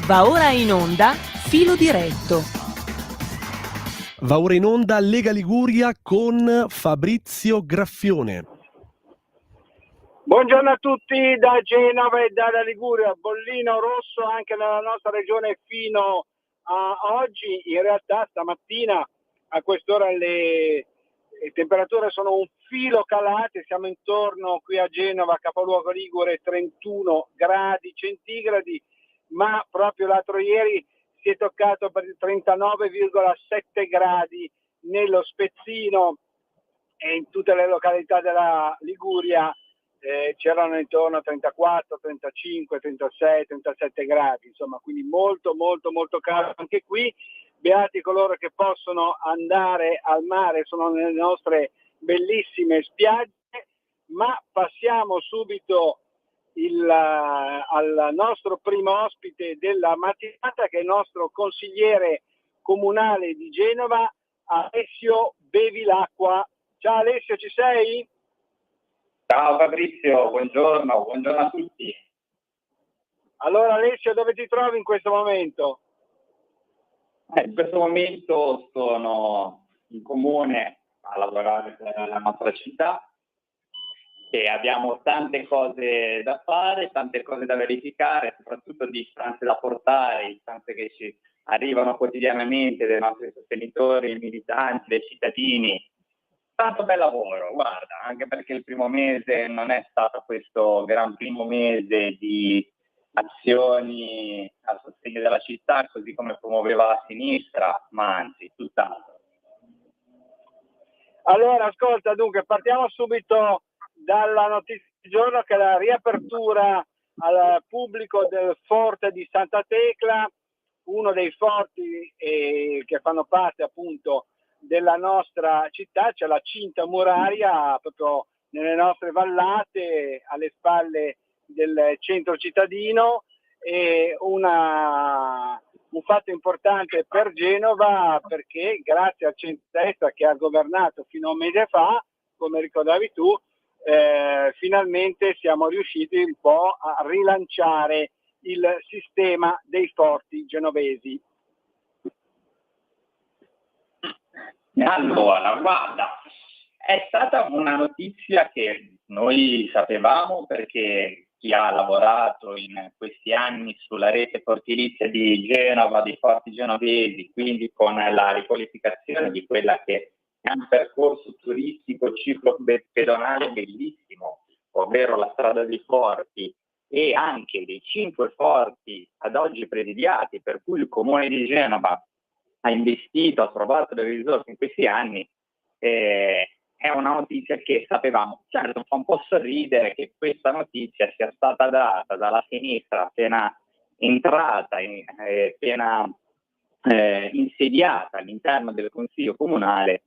Va ora in onda Filo Diretto. Va ora in onda Lega Liguria con Fabrizio Graffione. Buongiorno a tutti da Genova e dalla Liguria, bollino rosso anche nella nostra regione fino a oggi. In realtà stamattina a quest'ora le temperature sono un filo calate, siamo intorno qui a Genova, capoluogo ligure, 31 gradi centigradi, ma proprio l'altro ieri si è toccato per il 39,7 gradi nello Spezzino e in tutte le località della Liguria. C'erano intorno a 34, 35, 36, 37 gradi, insomma, quindi molto caldo anche qui. Beati coloro che possono andare al mare, sono nelle nostre bellissime spiagge, ma passiamo subito al nostro primo ospite della mattinata, che è il nostro consigliere comunale di Genova, Alessio Bevilacqua. Ciao Alessio, ci sei? Ciao Fabrizio, buongiorno a tutti. Allora Alessio, dove ti trovi in questo momento? In questo momento sono in comune a lavorare per la nostra città e abbiamo tante cose da fare, tante cose da verificare, soprattutto di istanze da portare, istanze che ci arrivano quotidianamente dai nostri sostenitori, militanti, dai cittadini. Tanto bel lavoro, guarda, anche perché il primo mese non è stato questo gran primo mese di azioni a sostegno della città, così come promuoveva la sinistra, ma anzi, tutt'altro. Allora, ascolta, dunque, partiamo subito dalla notizia di giorno, che è la riapertura al pubblico del Forte di Santa Tecla, uno dei forti che fanno parte appunto della nostra città. C'è la cinta muraria proprio nelle nostre vallate, alle spalle del centro cittadino, e un fatto importante per Genova, perché grazie al centrodestra che ha governato fino a un mese fa, come ricordavi tu, finalmente siamo riusciti un po' a rilanciare il sistema dei forti genovesi. Allora, guarda, è stata una notizia che noi sapevamo perché chi ha lavorato in questi anni sulla rete fortilizia di Genova, dei forti genovesi, quindi con la riqualificazione di quella che è un percorso turistico ciclopedonale bellissimo, ovvero la strada dei forti, e anche dei 5 forti ad oggi presidiati, per cui il Comune di Genova ha investito, ha trovato delle risorse in questi anni, è una notizia che sapevamo. Certo, fa un po' sorridere che questa notizia sia stata data dalla sinistra appena entrata, appena insediata all'interno del Consiglio Comunale,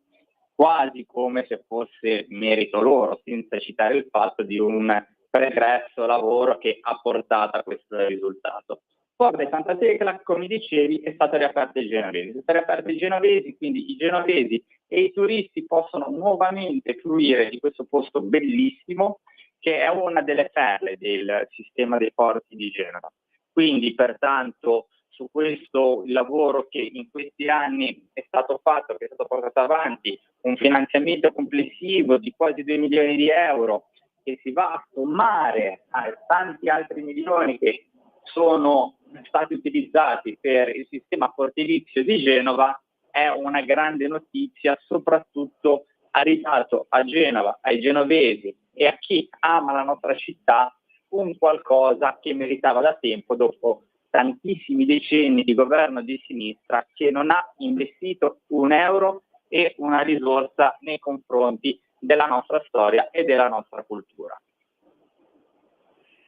quasi come se fosse merito loro, senza citare il fatto di un pregresso lavoro che ha portato a questo risultato. Forte Santa Tecla, come dicevi, è stato riaperto ai genovesi. È stato riaperto ai genovesi, quindi i genovesi e i turisti possono nuovamente fruire di questo posto bellissimo, che è una delle perle del sistema dei porti di Genova. Quindi, pertanto, su questo lavoro che in questi anni è stato fatto, che è stato portato avanti, un finanziamento complessivo di quasi 2 milioni di euro, che si va a sommare a tanti altri milioni che sono stati utilizzati per il sistema fortilizio di Genova, è una grande notizia, soprattutto ha ridato a Genova, ai genovesi e a chi ama la nostra città un qualcosa che meritava da tempo, dopo tantissimi decenni di governo di sinistra che non ha investito un euro e una risorsa nei confronti della nostra storia e della nostra cultura.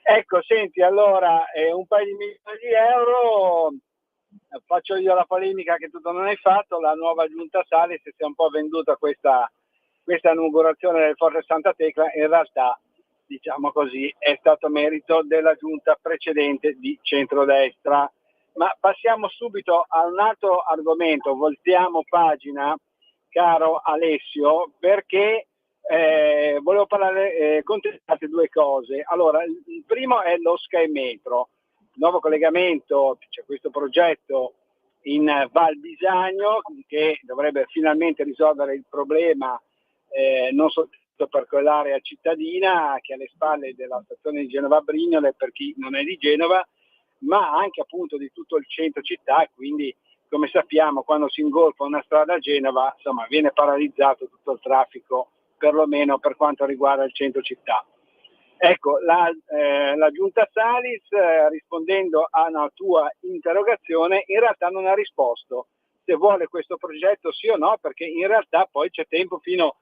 Ecco, senti, allora un paio di milioni di euro, faccio io la polemica che tu non hai fatto, la nuova giunta Salis si è un po' venduta questa inaugurazione del Forte Santa Tecla. In realtà, diciamo così, è stato merito della giunta precedente di centrodestra. Ma passiamo subito a un altro argomento, voltiamo pagina, caro Alessio, perché volevo parlare con te di due cose. Allora, il primo è lo Sky Metro. nuovo collegamento, c'è questo progetto in Val Bisagno che dovrebbe finalmente risolvere il problema non soltanto per quell'area cittadina che è alle spalle della stazione di Genova Brignole per chi non è di Genova, ma anche appunto di tutto il centro città. Quindi, come sappiamo, quando si ingolfa una strada a Genova, insomma, viene paralizzato tutto il traffico, perlomeno per quanto riguarda il centro città. Ecco, la Giunta Salis, rispondendo a una tua interrogazione, in realtà non ha risposto se vuole questo progetto sì o no, perché in realtà poi c'è tempo fino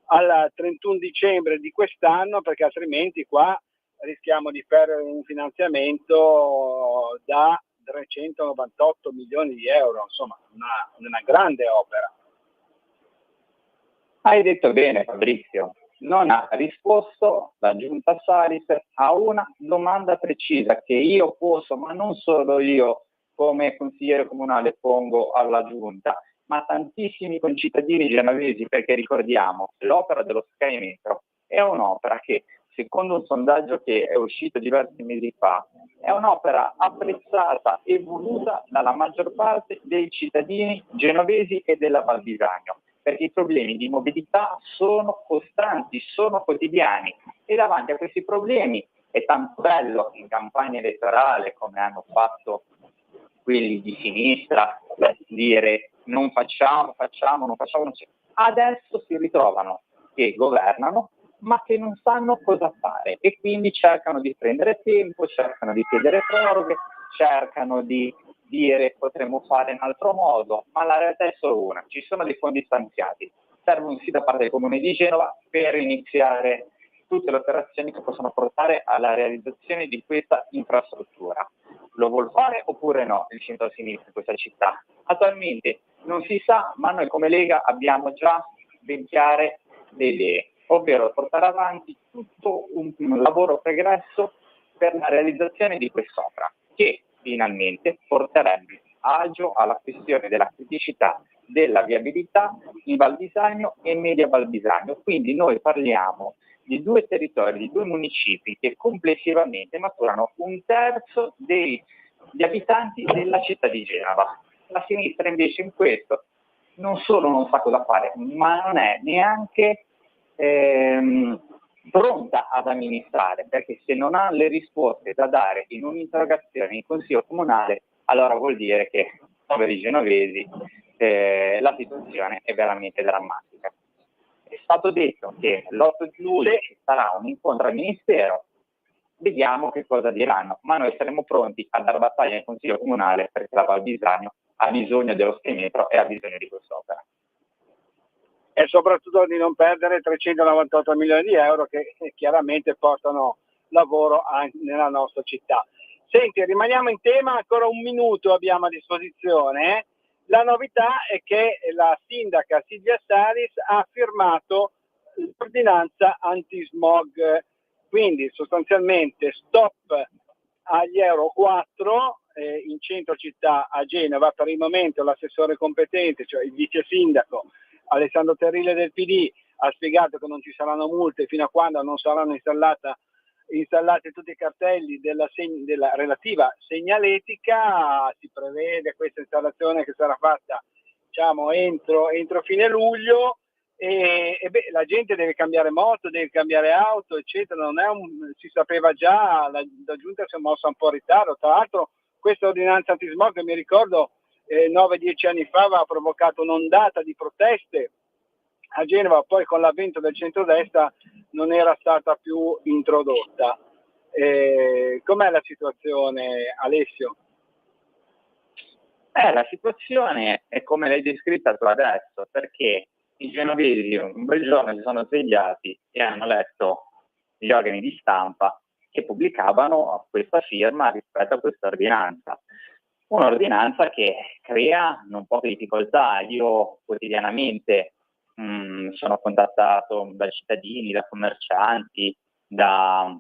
al 31 dicembre di quest'anno, perché altrimenti qua rischiamo di perdere un finanziamento da 398 milioni di euro, insomma una grande opera. Hai detto bene, Fabrizio. Non ha risposto la Giunta Salis a una domanda precisa che io posso, ma non solo io come consigliere comunale pongo alla Giunta, ma tantissimi concittadini genovesi, perché ricordiamo che l'opera dello Sky Metro è un'opera che, secondo un sondaggio che è uscito diversi mesi fa, è un'opera apprezzata e voluta dalla maggior parte dei cittadini genovesi e della Val Bisagno, perché i problemi di mobilità sono costanti, sono quotidiani, e davanti a questi problemi è tanto bello in campagna elettorale, come hanno fatto quelli di sinistra, dire non facciamo. Adesso si ritrovano che governano, ma che non sanno cosa fare, e quindi cercano di prendere tempo, cercano di chiedere proroghe, cercano di dire potremmo fare in altro modo, ma la realtà è solo una: ci sono dei fondi stanziati, servono sì da parte del Comune di Genova per iniziare tutte le operazioni che possono portare alla realizzazione di questa infrastruttura. Lo vuol fare oppure no il centro-sinistra in questa città? Attualmente non si sa, ma noi come Lega abbiamo già ben chiare le idee, ovvero portare avanti tutto un lavoro pregresso per la realizzazione di quest'opera, che finalmente porterebbe agio alla questione della criticità della viabilità in Val Bisagno e Media Val Bisagno. Quindi noi parliamo di due territori, di due municipi che complessivamente maturano un terzo degli abitanti della città di Genova. La sinistra invece in questo non solo non sa cosa fare, ma non è neanche pronta ad amministrare, perché se non ha le risposte da dare in un'interrogazione in consiglio comunale, allora vuol dire che, poveri genovesi, la situazione è veramente drammatica. È stato detto che l'8 luglio ci sarà un incontro al Ministero, vediamo che cosa diranno, ma noi saremo pronti a dare battaglia in consiglio comunale, perché la Val Bisagno ha bisogno dello Sky Metro e ha bisogno di quest'opera. E soprattutto di non perdere 398 milioni di euro che chiaramente portano lavoro anche nella nostra città. Senti, rimaniamo in tema, ancora un minuto abbiamo a disposizione. La novità è che la sindaca Silvia Salis ha firmato l'ordinanza antismog, quindi sostanzialmente stop agli Euro 4 in centro città a Genova. Per il momento l'assessore competente, cioè il vice sindaco Alessandro Terrile del PD, ha spiegato che non ci saranno multe fino a quando non saranno installati tutti i cartelli della relativa segnaletica. Si prevede questa installazione che sarà fatta, diciamo, entro fine luglio, e la gente deve cambiare moto, deve cambiare auto, eccetera. Non è si sapeva già, la Giunta si è mossa un po' in ritardo. Tra l'altro questa ordinanza antismog, che mi ricordo 9-10 anni fa aveva provocato un'ondata di proteste a Genova, poi con l'avvento del centrodestra non era stata più introdotta. Com'è la situazione, Alessio? La situazione è come l'hai descritta tu adesso, perché i genovesi un bel giorno si sono svegliati e hanno letto gli organi di stampa che pubblicavano questa firma rispetto a questa ordinanza. Un'ordinanza che crea non poche difficoltà. Io quotidianamente sono contattato da cittadini, da commercianti, da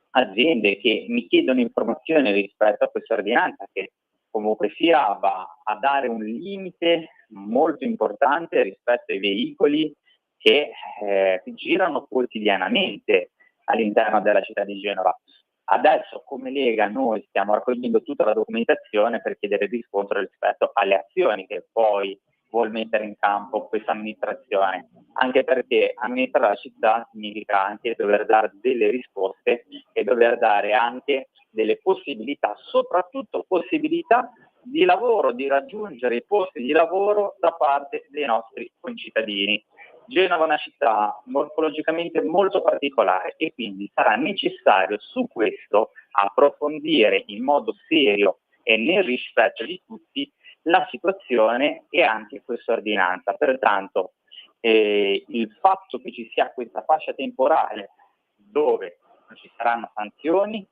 aziende che mi chiedono informazioni rispetto a questa ordinanza, che comunque sia va a dare un limite molto importante rispetto ai veicoli che girano quotidianamente all'interno della città di Genova. Adesso come Lega noi stiamo raccogliendo tutta la documentazione per chiedere riscontro rispetto alle azioni che poi vuol mettere in campo questa amministrazione, anche perché amministrare la città significa anche dover dare delle risposte e dover dare anche delle possibilità, soprattutto possibilità di lavoro, di raggiungere i posti di lavoro da parte dei nostri concittadini. Genova è una città morfologicamente molto particolare e quindi sarà necessario su questo approfondire in modo serio e nel rispetto di tutti la situazione e anche questa ordinanza. Pertanto il fatto che ci sia questa fascia temporale dove non ci saranno sanzioni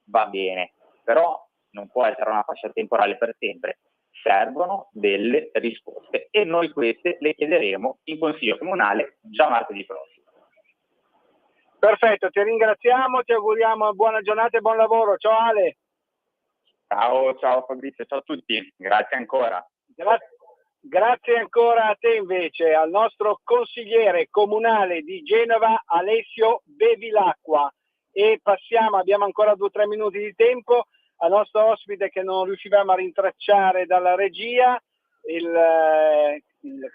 va bene, però non può essere una fascia temporale per sempre. Servono delle risposte e noi queste le chiederemo in Consiglio Comunale già martedì prossimo. Perfetto, ti ringraziamo, ti auguriamo buona giornata e buon lavoro. Ciao Ale. Ciao Fabrizio, ciao a tutti, grazie ancora. Grazie ancora a te invece, al nostro consigliere comunale di Genova Alessio Bevilacqua. E passiamo, abbiamo ancora 2 o 3 minuti di tempo, al nostro ospite che non riuscivamo a rintracciare dalla regia, il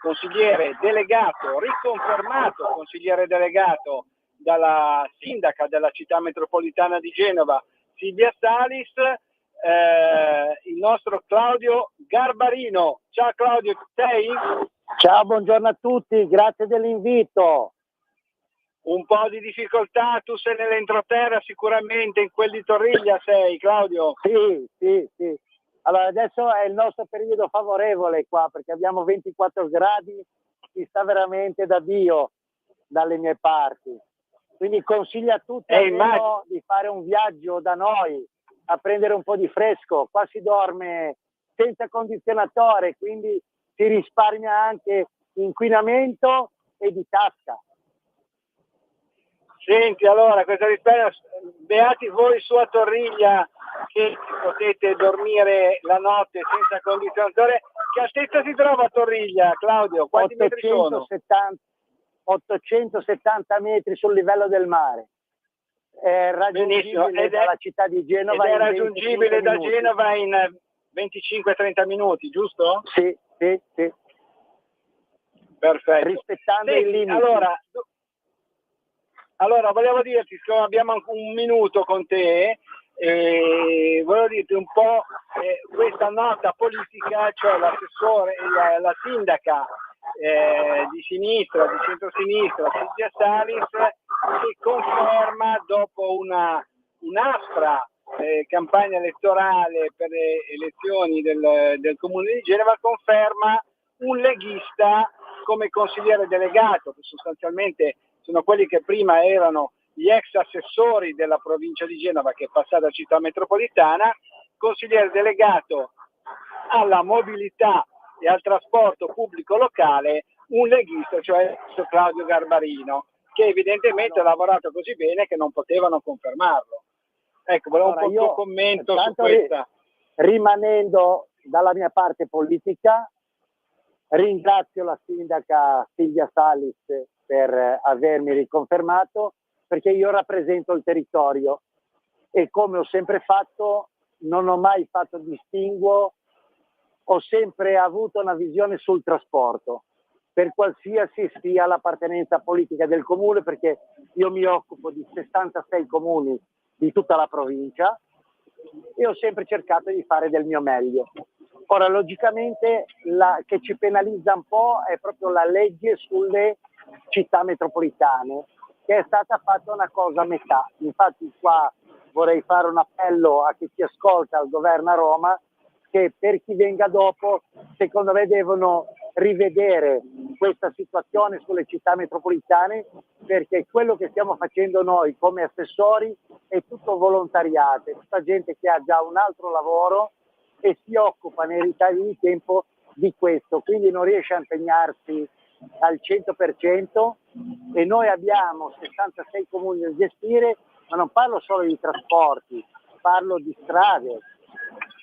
consigliere delegato, riconfermato consigliere delegato dalla sindaca della città metropolitana di Genova, Silvia Salis, il nostro Claudio Garbarino. Ciao Claudio, sei? Ciao, buongiorno a tutti, grazie dell'invito. Un po' di difficoltà, tu sei nell'entroterra sicuramente, in quel di Torriglia sei, Claudio? Sì. Allora adesso è il nostro periodo favorevole qua perché abbiamo 24 gradi, si sta veramente da Dio dalle mie parti. Quindi consiglio a tutti almeno di fare un viaggio da noi a prendere un po' di fresco. Qua si dorme senza condizionatore, quindi si risparmia anche inquinamento e di tasca. Senti, allora, questa risparmia, beati voi su a Torriglia che potete dormire la notte senza condizionatore. Che altezza si trova a Torriglia, Claudio? Quanti metri sono? 870 metri sul livello del mare. È raggiungibile dalla città di Genova. Ed è raggiungibile da Genova in 25-30 minuti, giusto? Sì. Perfetto. Rispettando i limiti. Allora, volevo dirti, siccome abbiamo un minuto con te, volevo dirti un po' questa nota politica, cioè l'assessore, la sindaca di sinistra, di centrosinistra, Silvia Salis, che conferma dopo un'aspra campagna elettorale per le elezioni del Comune di Genova, conferma un leghista come consigliere delegato, che sostanzialmente sono quelli che prima erano gli ex assessori della provincia di Genova, che è passata a città metropolitana, consigliere delegato alla mobilità e al trasporto pubblico locale, un leghista, cioè Claudio Garbarino, che evidentemente ha lavorato così bene che non potevano confermarlo. Ecco, volevo un po' il tuo commento su questa. Rimanendo dalla mia parte politica, ringrazio la sindaca Silvia Salis per avermi riconfermato, perché io rappresento il territorio e come ho sempre fatto non ho mai fatto distinguo, ho sempre avuto una visione sul trasporto per qualsiasi sia l'appartenenza politica del comune, perché io mi occupo di 66 comuni di tutta la provincia e ho sempre cercato di fare del mio meglio. Ora logicamente che ci penalizza un po' è proprio la legge sulle città metropolitane, che è stata fatta una cosa a metà. Infatti qua vorrei fare un appello a chi ci ascolta, al governo a Roma, che per chi venga dopo secondo me devono rivedere questa situazione sulle città metropolitane, perché quello che stiamo facendo noi come assessori è tutto volontariato, è tutta gente che ha già un altro lavoro e si occupa nei ritagli di tempo di questo, quindi non riesce a impegnarsi al 100% e noi abbiamo 66 comuni da gestire, ma non parlo solo di trasporti, parlo di strade,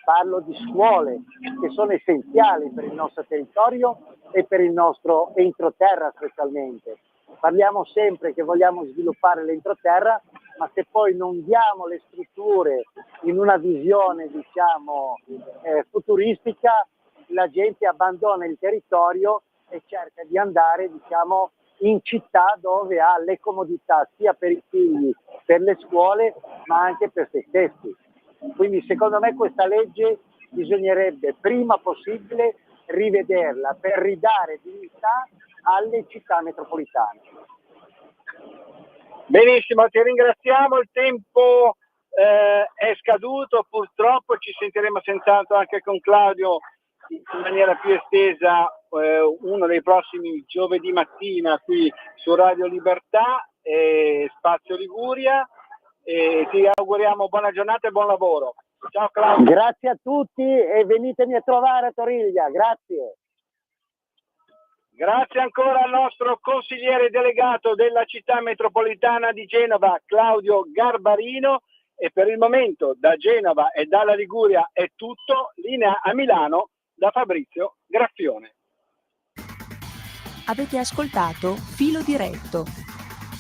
parlo di scuole che sono essenziali per il nostro territorio e per il nostro entroterra specialmente. Parliamo sempre che vogliamo sviluppare l'entroterra, ma se poi non diamo le strutture in una visione, diciamo, futuristica, la gente abbandona il territorio e cerca di andare, diciamo, in città dove ha le comodità sia per i figli, per le scuole, ma anche per se stessi. Quindi secondo me questa legge bisognerebbe prima possibile rivederla per ridare dignità alle città metropolitane. Benissimo, ti ringraziamo, il tempo è scaduto, purtroppo ci sentiremo senz'altro anche con Claudio in maniera più estesa uno dei prossimi giovedì mattina qui su Radio Libertà e Spazio Liguria, e ti auguriamo buona giornata e buon lavoro. Ciao Claudio. Grazie a tutti e venitemi a trovare a Toriglia, grazie. Grazie ancora al nostro consigliere delegato della città metropolitana di Genova, Claudio Garbarino, e per il momento da Genova e dalla Liguria è tutto, linea a Milano da Fabrizio Graffione. Avete ascoltato Filo Diretto,